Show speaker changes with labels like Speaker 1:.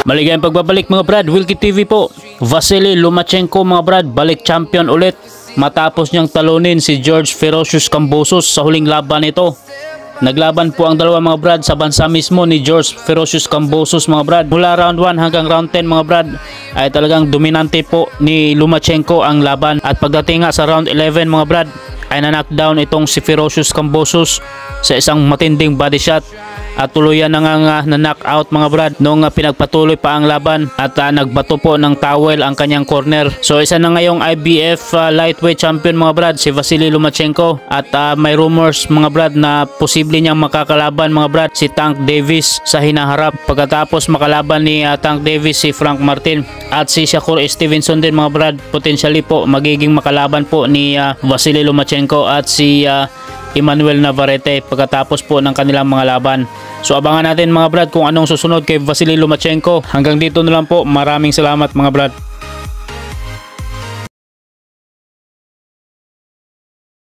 Speaker 1: Maligayang pagbabalik mga brad, Wilkie TV po. Vasily Lomachenko mga brad, balik champion ulit matapos niyang talunin si George Ferocious Kambosos sa huling laban nito. Naglaban po ang dalawa mga brad sa bansa mismo ni George Ferocious Kambosos mga brad. Mula round 1 hanggang round 10 mga brad ay talagang dominante po ni Lomachenko ang laban. At pagdating nga sa round 11 mga brad ay na-knockdown itong si Ferocious Kambosos sa isang matinding body shot. At tuluyan na nga na-knockout mga brad nung pinagpatuloy pa ang laban at nagbato po ng towel ang kanyang corner. So isa na ngayong IBF lightweight champion mga brad si Vasily Lomachenko at may rumors mga brad na posible niyang makakalaban mga brad si Tank Davis sa hinaharap pagkatapos makalaban ni Tank Davis si Frank Martin at si Shakur Stevenson din mga brad. Potentially po magiging makalaban po ni Vasily Lomachenko at si Emmanuel Navarrete pagkatapos po ng kanilang mga laban. So abangan natin mga brad kung anong susunod kay Vasily Lomachenko. Hanggang dito na lang po. Maraming salamat mga brad.